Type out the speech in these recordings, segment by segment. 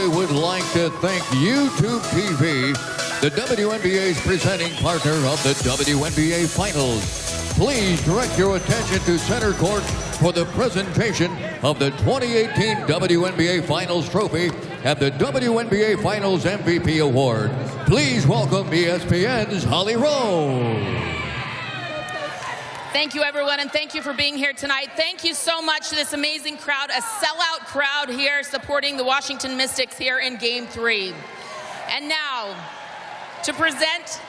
WNBA would like to thank YouTube TV, the WNBA's presenting partner of the WNBA Finals. Please direct your attention to center court for the presentation of the 2018 WNBA Finals trophy and the WNBA Finals MVP award. Please welcome ESPN's Holly Rowe. Thank you, everyone, and thank you for being here tonight. Thank you so much to this amazing crowd, a sellout crowd here supporting the Washington Mystics here in Game 3. And now, to present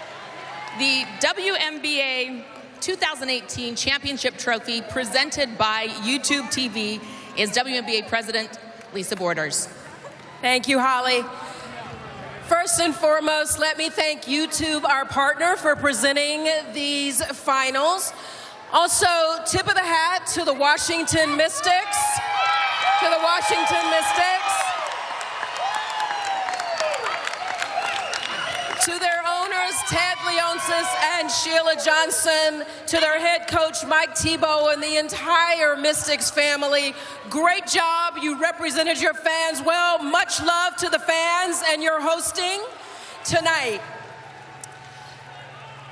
the WNBA 2018 Championship Trophy presented by YouTube TV is WNBA President Lisa Borders. Thank you, Holly. First and foremost, let me thank YouTube, our partner, for presenting these finals. Also, tip of the hat to the Washington Mystics. To the Washington Mystics. To their owners, Ted Leonsis and Sheila Johnson. To their head coach, Mike Tebow, and the entire Mystics family. Great job. You represented your fans well. Much love to the fans and your hosting tonight.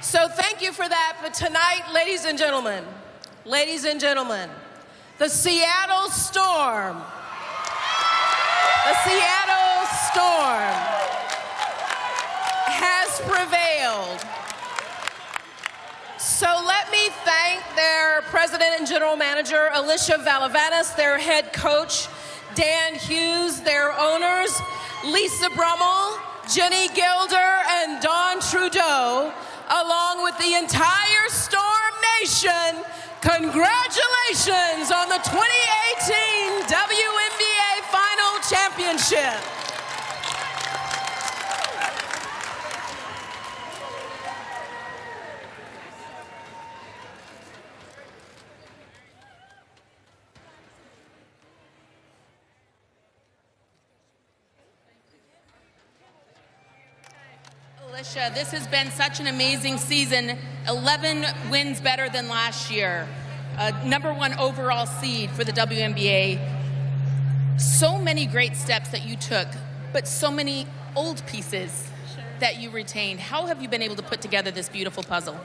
So thank you for that. But tonight, ladies and gentlemen, the Seattle Storm, has prevailed. So let me thank their president and general manager, Alicia Valavanis, their head coach, Dan Hughes, their owners, Lisa Brummel, Jenny Gilder, and Dawn Trudeau, along with the entire Storm Nation. Congratulations on the 2018 WNBA Final Championship. Alicia, this has been such an amazing season. 11 wins better than last year. #1 overall seed for the WNBA. So many great steps that you took, but so many old pieces that you retained. How have you been able to put together this beautiful puzzle?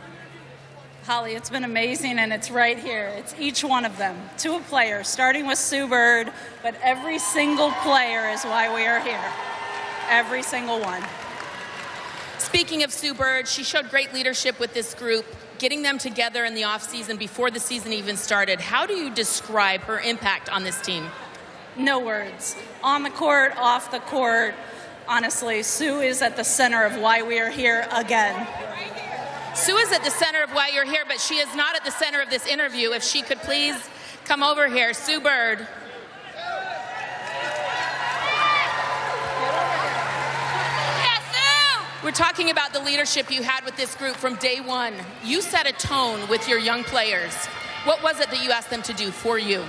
Holly, it's been amazing, and it's right here. It's each one of them, to a player, starting with Sue Bird, but every single player is why we are here. Every single one. Speaking of Sue Bird, she showed great leadership with this group, getting them together in the offseason before the season even started. How do you describe her impact on this team? No words. On the court, off the court, honestly, Sue is at the center of why we are here again. Sue is at the center of why you're here, but she is not at the center of this interview. If she could please come over here. Sue Bird. We're talking about the leadership you had with this group from day one. You set a tone with your young players. What was it that you asked them to do for you?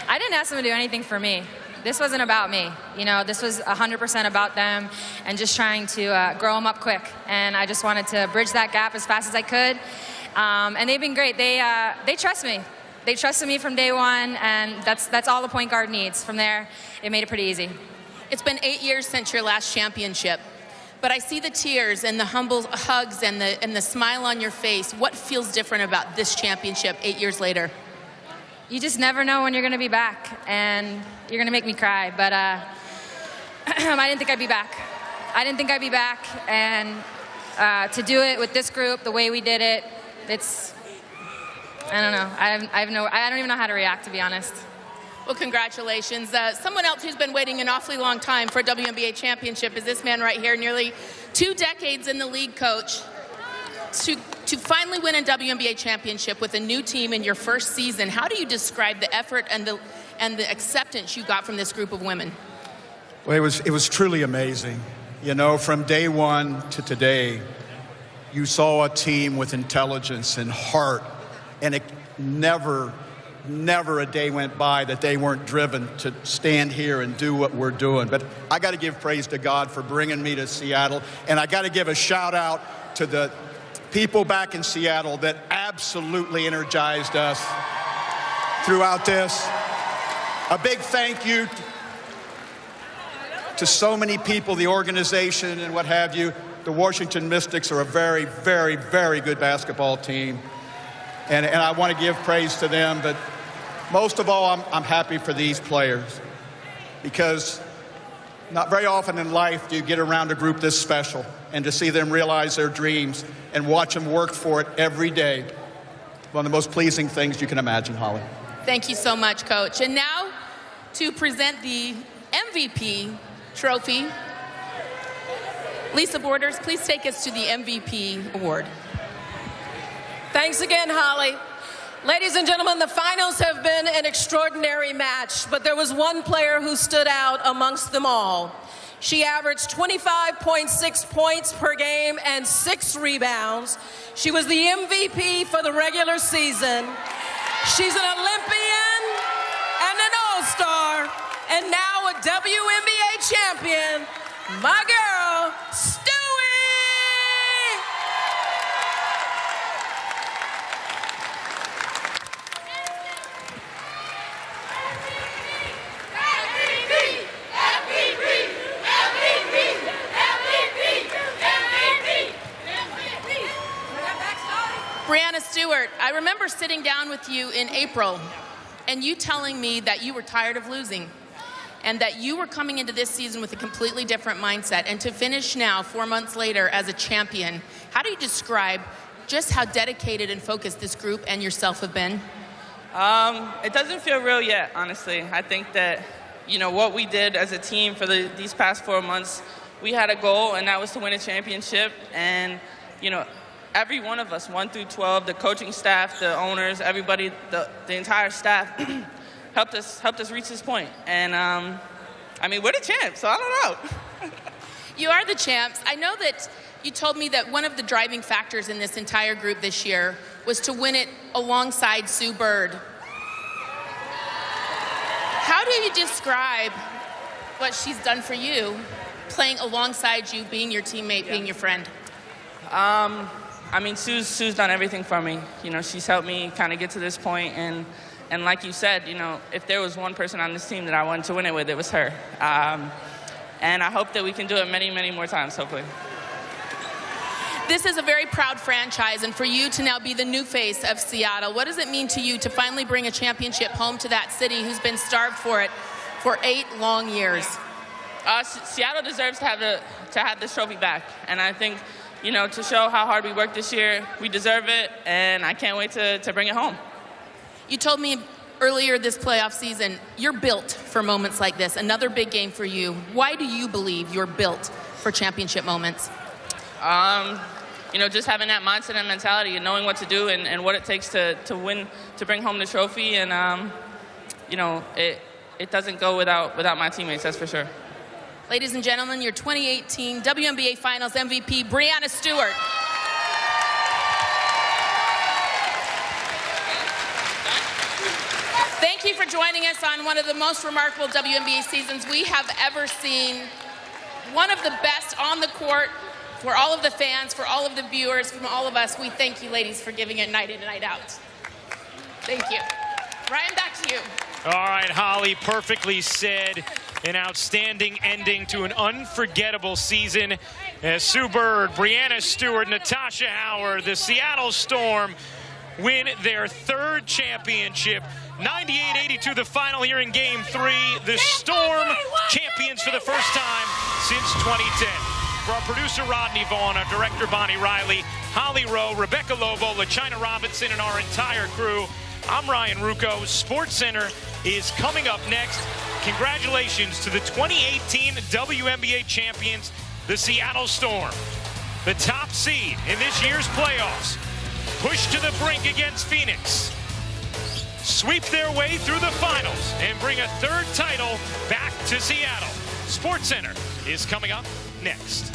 I didn't ask them to do anything for me. This wasn't about me. You know, this was 100% about them and just trying to grow them up quick. And I just wanted to bridge that gap as fast as I could. And they've been great. They trust me. They trusted me from day one, and that's all the point guard needs. From there, it made it pretty easy. It's been 8 years since your last championship. But I see the tears and the humble hugs and the smile on your face. What feels different about this championship 8 years later? You just never know when you're going to be back, and you're going to make me cry. But I didn't think I'd be back. And to do it with this group, the way we did it, it's, I don't know. I don't even know how to react, to be honest. Well, congratulations. Someone else who's been waiting an awfully long time for a WNBA championship is this man right here, nearly 2 decades in the league, coach. To finally win a WNBA championship with a new team in your first season, how do you describe the effort and the acceptance you got from this group of women? Well, it was truly amazing. You know, from day one to today, you saw a team with intelligence and heart, and it never a day went by that they weren't driven to stand here and do what we're doing. But I got to give praise to God for bringing me to Seattle, and I got to give a shout out to the people back in Seattle that absolutely energized us throughout this. A big thank you to so many people, the organization and what have you. The Washington Mystics are a very, very, very good basketball team. And I want to give praise to them, but most of all, I'm happy for these players, because not very often in life do you get around a group this special and to see them realize their dreams and watch them work for it every day. One of the most pleasing things you can imagine, Holly. Thank you so much, Coach. And now to present the MVP trophy, Lisa Borders, please take us to the MVP award. Thanks again, Holly. Ladies and gentlemen, the finals have been an extraordinary match, but there was one player who stood out amongst them all. She averaged 25.6 points per game and 6 rebounds. She was the MVP for the regular season. She's an Olympian and an All-Star, and now a WNBA champion, my girl, Stewie! Brianna Stewart, I remember sitting down with you in April and you telling me that you were tired of losing and that you were coming into this season with a completely different mindset, and to finish now 4 months later as a champion. How do you describe just how dedicated and focused this group and yourself have been? It doesn't feel real yet, honestly. I think that, what we did as a team for these past 4 months, we had a goal, and that was to win a championship. And, every one of us, 1 through 12, the coaching staff, the owners, everybody, the entire staff helped us reach this point. And, we're the champs, so I don't know. You are the champs. I know that you told me that one of the driving factors in this entire group this year was to win it alongside Sue Bird. How do you describe what she's done for you, playing alongside you, being your teammate, being your friend? Sue's done everything for me. She's helped me kind of get to this point, and like you said, if there was one person on this team that I wanted to win it with, it was her. And I hope that we can do it many, many more times, hopefully. This is a very proud franchise, and for you to now be the new face of Seattle, what does it mean to you to finally bring a championship home to that city who's been starved for it for 8 long years? Seattle deserves to have this trophy back, and I think, to show how hard we worked this year, we deserve it, and I can't wait to bring it home. You told me earlier this playoff season, you're built for moments like this, another big game for you. Why do you believe you're built for championship moments? Just having that mindset and mentality and knowing what to do and what it takes to win, to bring home the trophy. And, it doesn't go without my teammates, that's for sure. Ladies and gentlemen, your 2018 WNBA Finals MVP, Brianna Stewart. Thank you for joining us on one of the most remarkable WNBA seasons we have ever seen. One of the best on the court. For all of the fans, for all of the viewers, from all of us, we thank you, ladies, for giving it night in and night out. Thank you. Ryan, back to you. All right, Holly, perfectly said. An outstanding ending to an unforgettable season as Sue Bird, Brianna Stewart, Natasha Howard, the Seattle Storm win their 3rd championship. 98-82 the final here in Game 3. The Storm champions for the first time since 2010. For our producer, Rodney Vaughn, our director, Bonnie Riley, Holly Rowe, Rebecca Lobo, LaChina Robinson, and our entire crew, I'm Ryan Rucco. SportsCenter is coming up next. Congratulations to the 2018 WNBA champions, the Seattle Storm. The top seed in this year's playoffs, pushed to the brink against Phoenix, sweep their way through the finals, and bring a 3rd title back to Seattle. SportsCenter is coming up next.